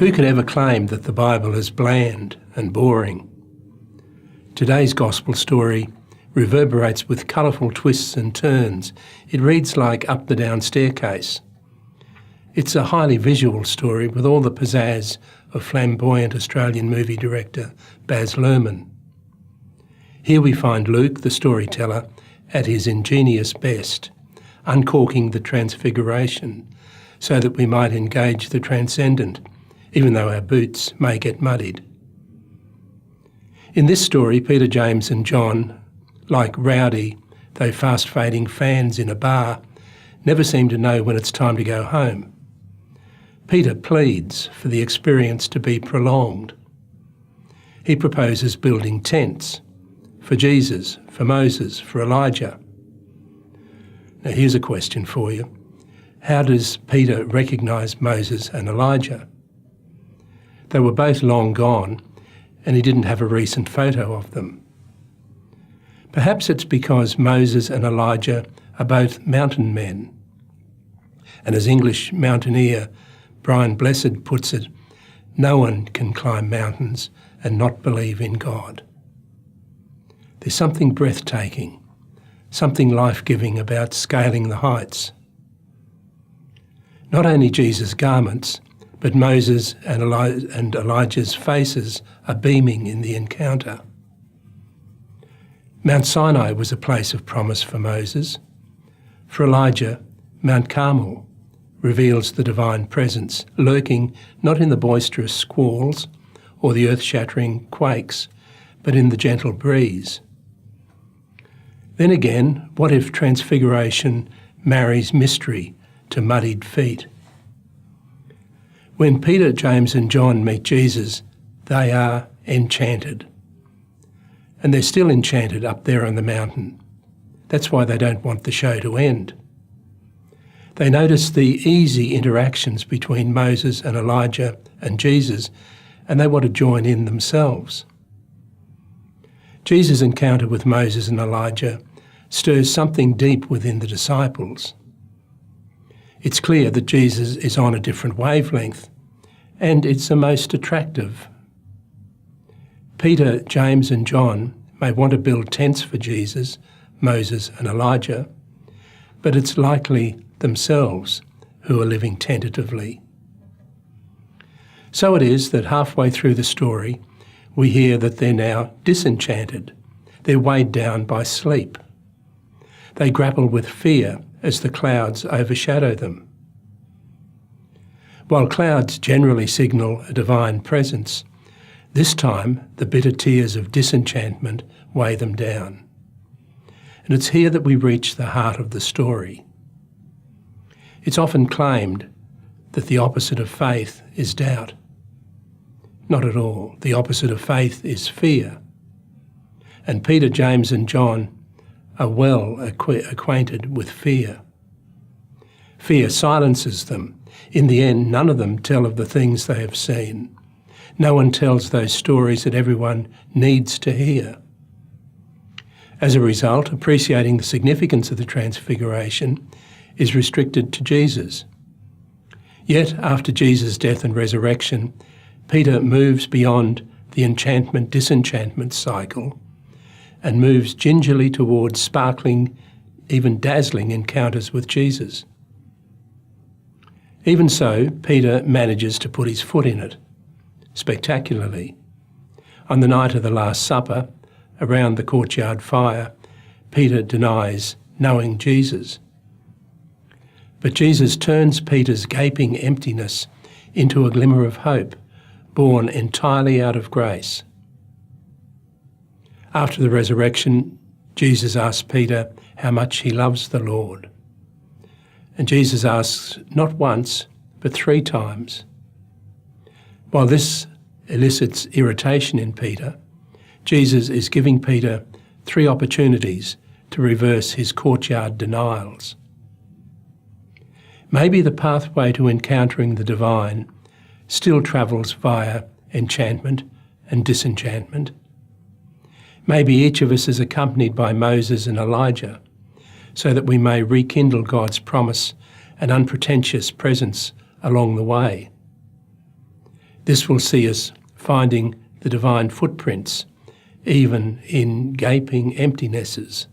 Who could ever claim that the Bible is bland and boring? Today's gospel story reverberates with colourful twists and turns. It reads like Up the Down Staircase. It's a highly visual story with all the pizzazz of flamboyant Australian movie director Baz Luhrmann. Here we find Luke, the storyteller, at his ingenious best, uncorking the transfiguration so that we might engage the transcendent, even though our boots may get muddied. In this story, Peter, James and John, like rowdy though fast-fading fans in a bar, never seem to know when it's time to go home. Peter pleads for the experience to be prolonged. He proposes building tents for Jesus, for Moses, for Elijah. Now here's a question for you. How does Peter recognise Moses and Elijah? They were both long gone and he didn't have a recent photo of them. Perhaps it's because Moses and Elijah are both mountain men. And as English mountaineer Brian Blessed puts it, no one can climb mountains and not believe in God. There's something breathtaking, something life-giving about scaling the heights. Not only Jesus' garments, but Moses and Elijah's faces are beaming in the encounter. Mount Sinai was a place of promise for Moses. For Elijah, Mount Carmel reveals the divine presence, lurking not in the boisterous squalls or the earth-shattering quakes, but in the gentle breeze. Then again, what if transfiguration marries mystery to muddied feet? When Peter, James and John meet Jesus, they are enchanted. And they're still enchanted up there on the mountain. That's why they don't want the show to end. They notice the easy interactions between Moses and Elijah and Jesus, and they want to join in themselves. Jesus' encounter with Moses and Elijah stirs something deep within the disciples. It's clear that Jesus is on a different wavelength, and it's the most attractive. Peter, James and John may want to build tents for Jesus, Moses and Elijah, but it's likely themselves who are living tentatively. So it is that halfway through the story, we hear that they're now disenchanted. They're weighed down by sleep. They grapple with fear as the clouds overshadow them. While clouds generally signal a divine presence, this time the bitter tears of disenchantment weigh them down. And it's here that we reach the heart of the story. It's often claimed that the opposite of faith is doubt. Not at all. The opposite of faith is fear. And Peter, James and John are well acquainted with fear. Fear silences them. In the end, none of them tell of the things they have seen. No one tells those stories that everyone needs to hear. As a result, appreciating the significance of the Transfiguration is restricted to Jesus. Yet, after Jesus' death and resurrection, Peter moves beyond the enchantment-disenchantment cycle and moves gingerly towards sparkling, even dazzling encounters with Jesus. Even so, Peter manages to put his foot in it, spectacularly. On the night of the Last Supper, around the courtyard fire, Peter denies knowing Jesus. But Jesus turns Peter's gaping emptiness into a glimmer of hope, born entirely out of grace. After the resurrection, Jesus asks Peter how much he loves the Lord. And Jesus asks not once, but 3 times. While this elicits irritation in Peter, Jesus is giving Peter 3 opportunities to reverse his courtyard denials. Maybe the pathway to encountering the divine still travels via enchantment and disenchantment. Maybe each of us is accompanied by Moses and Elijah, so that we may rekindle God's promise and unpretentious presence along the way. This will see us finding the divine footprints, even in gaping emptinesses.